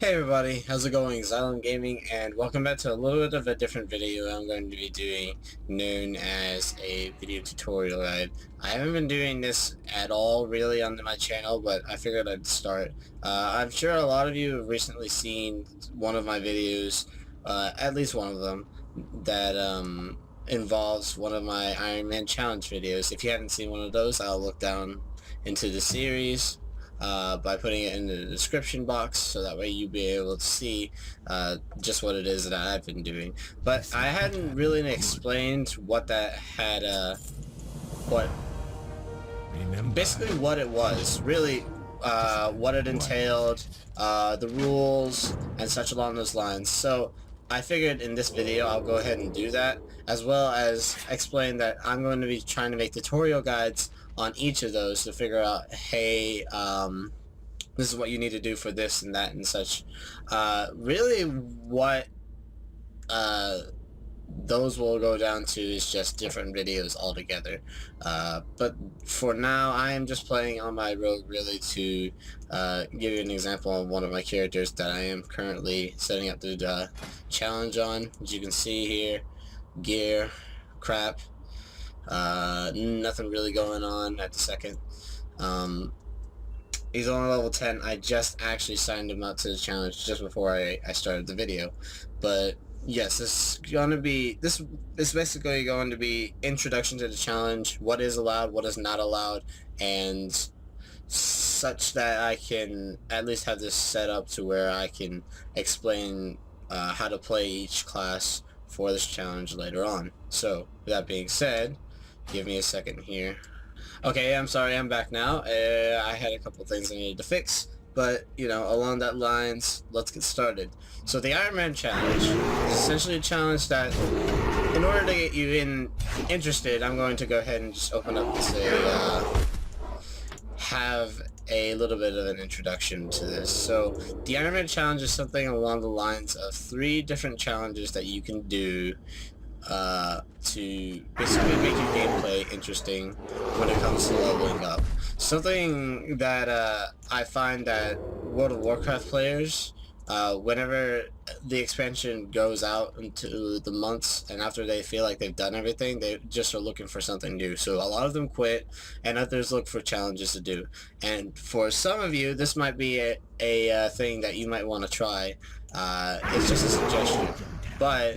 Hey everybody, how's it going? Xylem Gaming, and welcome back to a little bit of a different video I'm going to be doing, known as a video tutorial guide. I haven't been doing this at all really on my channel, but I figured I'd start. I'm sure a lot of you have recently seen one of my videos, at least one of them, that involves one of my Ironman challenge videos. If you haven't seen one of those, I'll look down into the series by putting it in the description box, so that way you'll be able to see just what it is that I've been doing. But I hadn't really explained what that had, basically what it was, really, what it entailed, the rules, and such along those lines. So I figured in this video I'll go ahead and do that, as well as explain that I'm going to be trying to make tutorial guides on each of those to figure out, hey, this is what you need to do for this and that and such. Really what those will go down to is just different videos altogether. But for now, I am just playing on my road really to give you an example of one of my characters that I am currently setting up the challenge on. As you can see here, gear, crap. Nothing really going on at the second. He's only level 10. I just actually signed him up to the challenge just before I started the video. But yes, this is basically going to be introduction to the challenge, what is allowed, what is not allowed, and such that I can at least have this set up to where I can explain how to play each class for this challenge later on. So with that being said, give me a second here. Okay, I'm sorry, I'm back now. I had a couple things I needed to fix, but, you know, along that lines, let's get started. So the Ironman challenge is essentially a challenge that, in order to get you interested, I'm going to go ahead and just open up and say, have a little bit of an introduction to this. So the Ironman challenge is something along the lines of 3 different challenges that you can do to basically make your gameplay interesting when it comes to leveling up. Something that I find that World of Warcraft players, whenever the expansion goes out into the months and after they feel like they've done everything, they just are looking for something new. So a lot of them quit and others look for challenges to do. And for some of you, this might be a thing that you might want to try. It's just a suggestion. But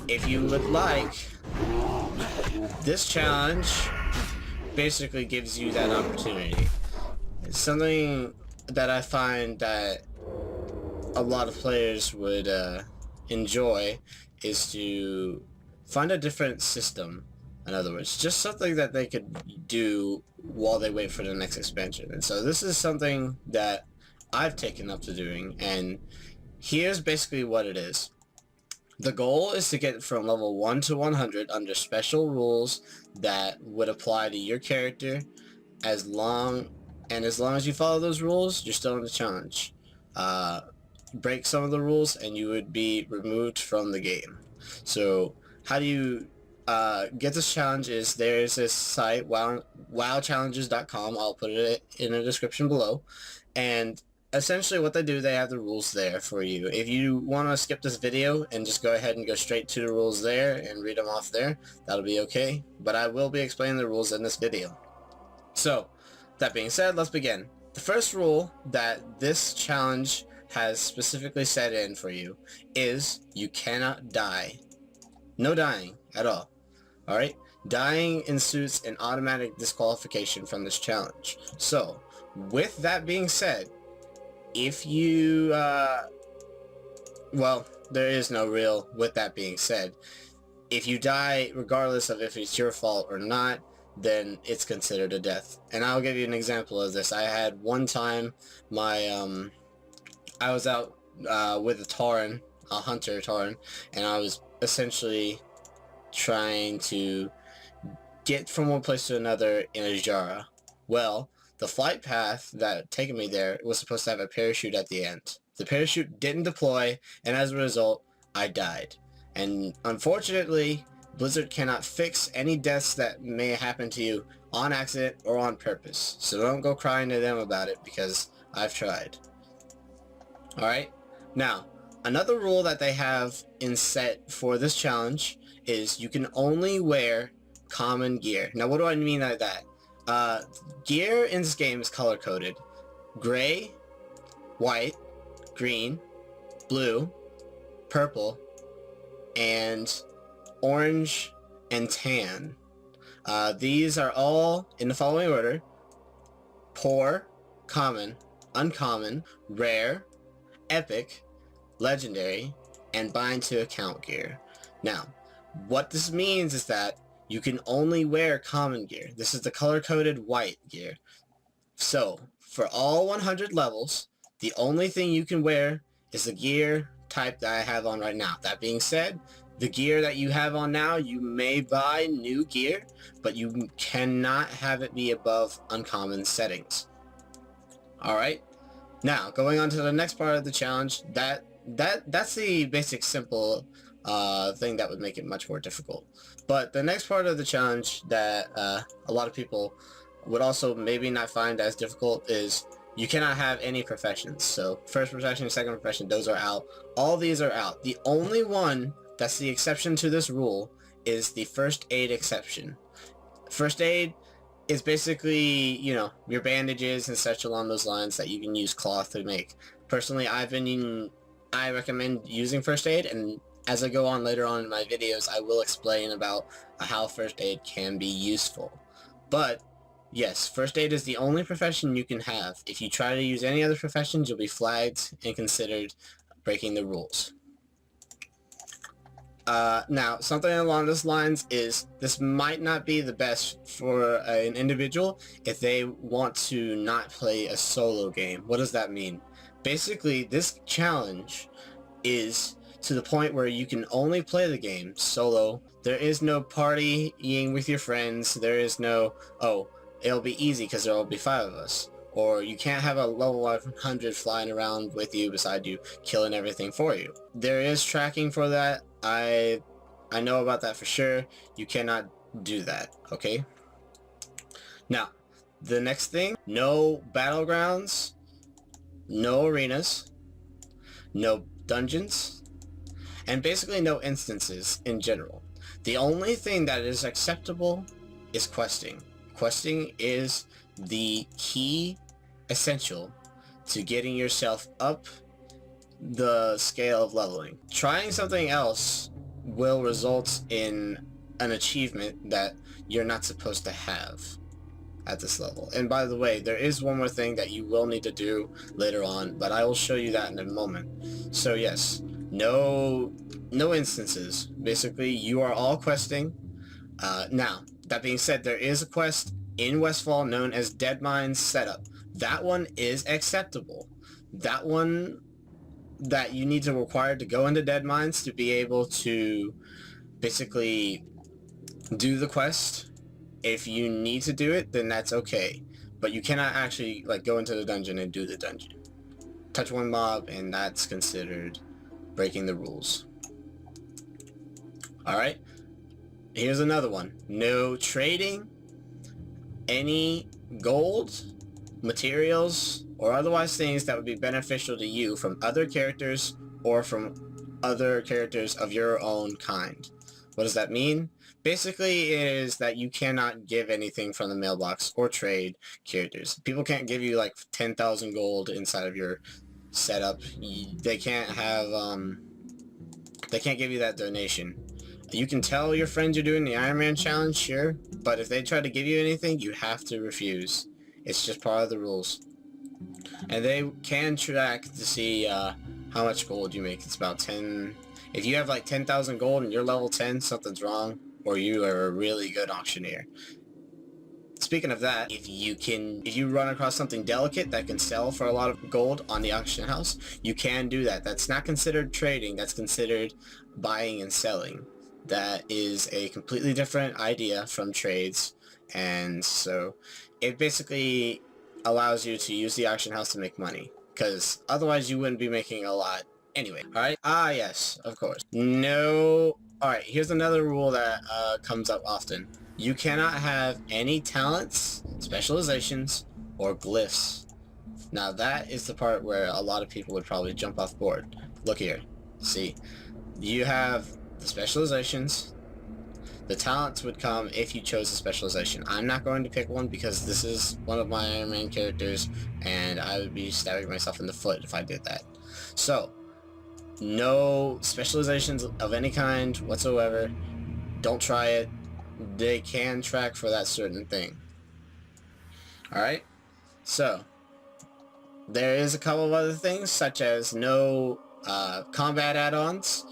if you would like, this challenge basically gives you that opportunity. It's something that I find that a lot of players would enjoy, is to find a different system. In other words, just something that they could do while they wait for the next expansion. And so this is something that I've taken up to doing, and here's basically what it is. The goal is to get from level 1 to 100 under special rules that would apply to your character. As long as you follow those rules, you're still in the challenge. Break some of the rules and you would be removed from the game. So how do you get this challenge? Is there's this site, wowchallenges.com. I'll put it in the description below, and essentially what they do, they have the rules there for you. If you want to skip this video and just go ahead and go straight to the rules there and read them off there, that'll be okay. But I will be explaining the rules in this video. So, that being said, let's begin. The first rule that this challenge has specifically set in for you is you cannot die. No dying at all. Alright? Dying ensues an automatic disqualification from this challenge. So, with that being said, if you, well, there is no real with that being said. If you die, regardless of if it's your fault or not, then it's considered a death. And I'll give you an example of this. I had one time, I was out with a Tauren, a hunter Tauren, and I was essentially trying to get from one place to another in a Jara. Well, the flight path that taken me there was supposed to have a parachute at the end. The parachute didn't deploy, and as a result, I died. And unfortunately, Blizzard cannot fix any deaths that may happen to you on accident or on purpose. So don't go crying to them about it, because I've tried. Alright? Now, another rule that they have in set for this challenge is you can only wear common gear. Now, what do I mean by that? Gear in this game is color-coded. Gray, white, green, blue, purple, and orange and tan. These are all in the following order: poor, common, uncommon, rare, epic, legendary, and bind to account gear. Now, what this means is that you can only wear common gear. This is the color-coded white gear. So, for all 100 levels, the only thing you can wear is the gear type that I have on right now. That being said, the gear that you have on now, you may buy new gear, but you cannot have it be above uncommon settings. Alright, now going on to the next part of the challenge, that's the basic simple thing that would make it much more difficult. But the next part of the challenge that a lot of people would also maybe not find as difficult is you cannot have any professions. So first profession, second profession, those are out. All these are out. The only one that's the exception to this rule is the first aid exception. First aid is basically, you know, your bandages and such along those lines that you can use cloth to make. Personally, I recommend using first aid, and as I go on later on in my videos, I will explain about how first aid can be useful. But yes, first aid is the only profession you can have. If you try to use any other professions, you'll be flagged and considered breaking the rules. Now, something along those lines is this might not be the best for an individual if they want to not play a solo game. What does that mean? Basically, this challenge is to the point where you can only play the game solo. There is no partying with your friends. There is no, oh, it'll be easy because there'll be 5 of us. Or you can't have a level 100 flying around with you beside you, killing everything for you. There is tracking for that. I know about that for sure. You cannot do that, okay? Now, the next thing, no battlegrounds, no arenas, no dungeons, and basically no instances in general. The only thing that is acceptable is questing. Questing is the key essential to getting yourself up the scale of leveling. Trying something else will result in an achievement that you're not supposed to have at this level. And by the way, there is one more thing that you will need to do later on, but I will show you that in a moment. So yes, no instances. Basically, you are all questing. Now, that being said, there is a quest in Westfall known as Dead Mines Setup. That one is acceptable. That one that you need to require to go into Dead Mines to be able to basically do the quest. If you need to do it, then that's okay. But you cannot actually like go into the dungeon and do the dungeon. Touch one mob and that's considered breaking the rules. Alright, here's another one. No trading any gold, materials, or otherwise things that would be beneficial to you from other characters or from other characters of your own kind. What does that mean? Basically, it is that you cannot give anything from the mailbox or trade characters. People can't give you like 10,000 gold inside of your setup. They can't have, they can't give you that donation. You can tell your friends you're doing the Ironman challenge, sure, but if they try to give you anything, you have to refuse. It's just part of the rules. And they can track to see how much gold you make. It's about 10. If you have like 10,000 gold and you're level 10, something's wrong, or you are a really good auctioneer. Speaking of that, if you run across something delicate that can sell for a lot of gold on the auction house, you can do that. That's not considered trading, that's considered buying and selling. That is a completely different idea from trades, and so it basically allows you to use the auction house to make money, because otherwise you wouldn't be making a lot anyway. Alright? Ah, yes, of course. No. Alright, here's another rule that comes up often. You cannot have any talents, specializations, or glyphs. Now that is the part where a lot of people would probably jump off board. Look here. See, you have the specializations. The talents would come if you chose a specialization. I'm not going to pick one because this is one of my Iron Man characters, and I would be stabbing myself in the foot if I did that. So, no specializations of any kind whatsoever. Don't try it. They can track for that certain thing. Alright? So, there is a couple of other things, such as no combat add-ons.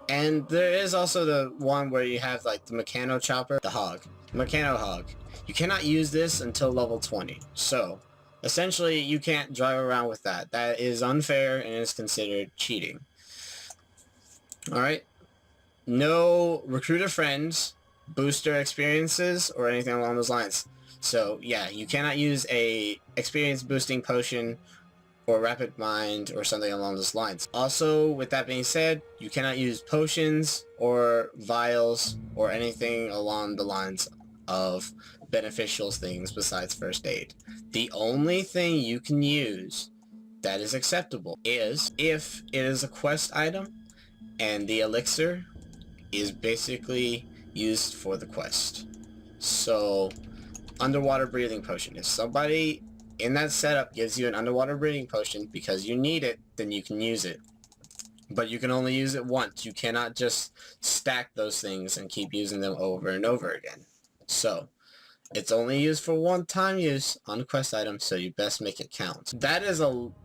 And there is also the one where you have like the Mechano Chopper, the Hog. Mechano Hog. You cannot use this until level 20. So, essentially, you can't drive around with that. That is unfair and is considered cheating. Alright? No recruiter friends, booster experiences, or anything along those lines. So, yeah, you cannot use a experience boosting potion or rapid mind or something along those lines. Also, with that being said, you cannot use potions or vials or anything along the lines of beneficial things besides first aid. The only thing you can use that is acceptable is if it is a quest item and the elixir is basically used for the quest. So, underwater breathing potion. If somebody in that setup gives you an underwater breathing potion because you need it, then you can use it. But you can only use it once. You cannot just stack those things and keep using them over and over again. So, it's only used for one-time use on a quest item, so you best make it count. That is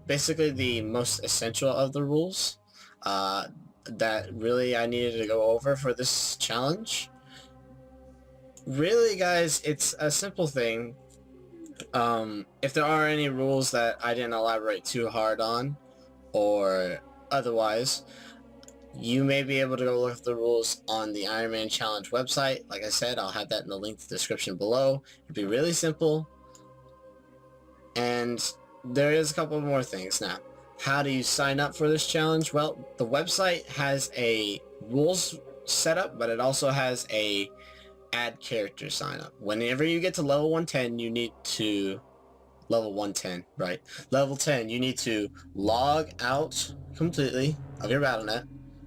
basically the most essential of the rules that really I needed to go over for this challenge. Really, guys, it's a simple thing. If there are any rules that I didn't elaborate too hard on, or otherwise, you may be able to go look at the rules on the Ironman Challenge website. Like I said, I'll have that in the link to the description below. It'd be really simple. And there is a couple more things now. How do you sign up for this challenge? Well, the website has a rules setup, but it also has a add character sign up. Whenever you get to level 110, you need to level 110, right? Level 10, you need to log out completely of your Battle.net.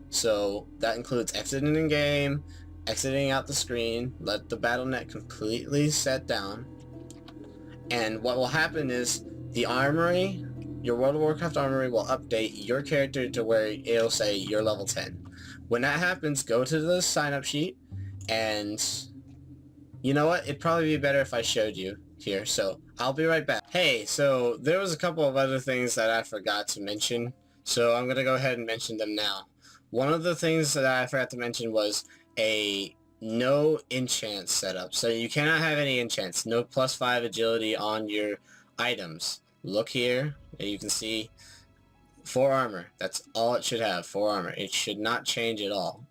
So that includes exiting the game, exiting out the screen, let the Battle.net completely set down. And what will happen is the armory, your World of Warcraft armory will update your character to where it'll say you're level 10. When that happens, go to the sign up sheet, and you know what? It'd probably be better if I showed you here, so I'll be right back. Hey, so there was a couple of other things that I forgot to mention, so I'm going to go ahead and mention them now. One of the things that I forgot to mention was a no enchant setup. So you cannot have any enchants. No +5 agility on your items. Look here, and you can see 4 armor. That's all it should have, 4 armor. It should not change at all.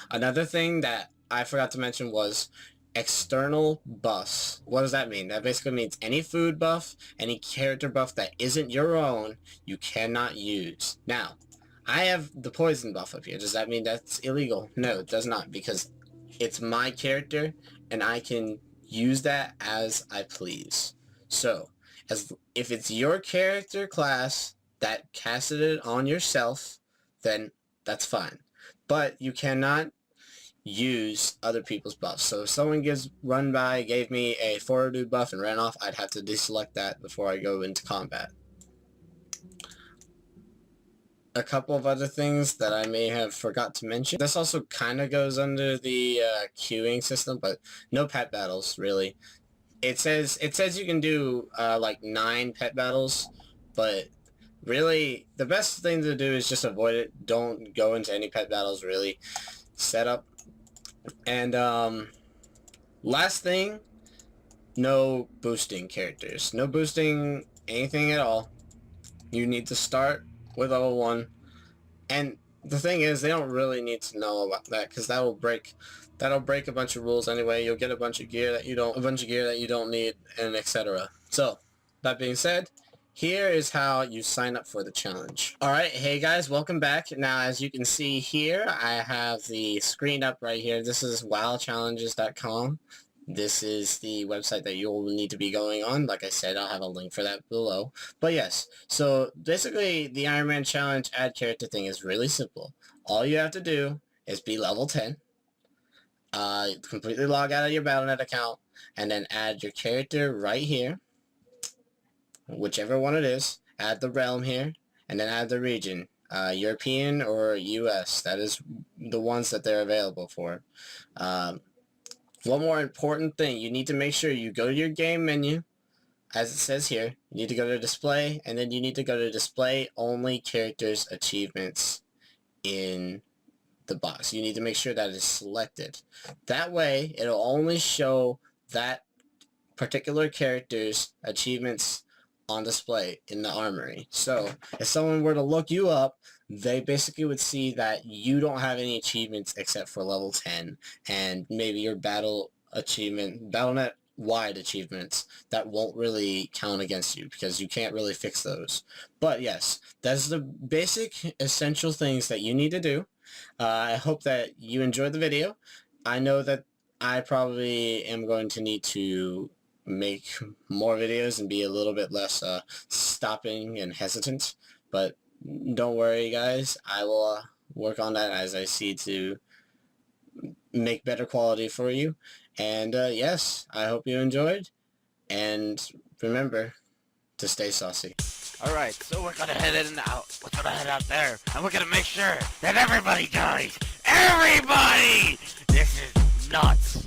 Another thing that I forgot to mention was external buffs. What does that mean? That basically means any food buff, any character buff that isn't your own, you cannot use. Now, I have the poison buff up here. Does that mean that's illegal? No, it does not, because it's my character and I can use that as I please. So, if it's your character class that casted it on yourself, then that's fine. But you cannot use other people's buffs. So if someone gave me a fortitude buff and ran off, I'd have to deselect that before I go into combat. A couple of other things that I may have forgot to mention. This also kind of goes under the queuing system, but no pet battles, really. It says you can do like 9 pet battles, but really the best thing to do is just avoid it. Don't go into any pet battles, really. Setup. And last thing, no boosting characters. No boosting anything at all. You need to start with level 1. And the thing is, they don't really need to know about that, because that'll break a bunch of rules anyway. You'll get a bunch of gear that you don't need, and etc. So, that being said, here is how you sign up for the challenge. Alright, hey guys, welcome back. Now, as you can see here, I have the screen up right here. This is wowchallenges.com. this is the website that you'll need to be going on. Like I said, I'll have a link for that below. But yes, so basically the Ironman Challenge add character thing is really simple. All you have to do is be level 10, completely log out of your Battle.net account, and then add your character right here, whichever one it is, add the realm here, and then add the region, European or US. That is the ones that they're available for. One more important thing, you need to make sure you go to your game menu, as it says here. You need to go to display, and then you need to go to display only characters achievements in the box. You need to make sure that is selected. That way, it'll only show that particular character's achievements on display in the armory. So if someone were to look you up, they basically would see that you don't have any achievements except for level 10 and maybe your Battle.net wide achievements that won't really count against you because you can't really fix those. But yes, that's the basic essential things that you need to do. I hope that you enjoyed the video. I know that I probably am going to need to make more videos and be a little bit less stopping and hesitant, but don't worry guys, I will work on that as I see to make better quality for you. And yes, I hope you enjoyed, and remember to stay saucy. Alright, so we're gonna head in out. We're gonna head out there, and we're gonna make sure that everybody dies. Everybody! This is nuts.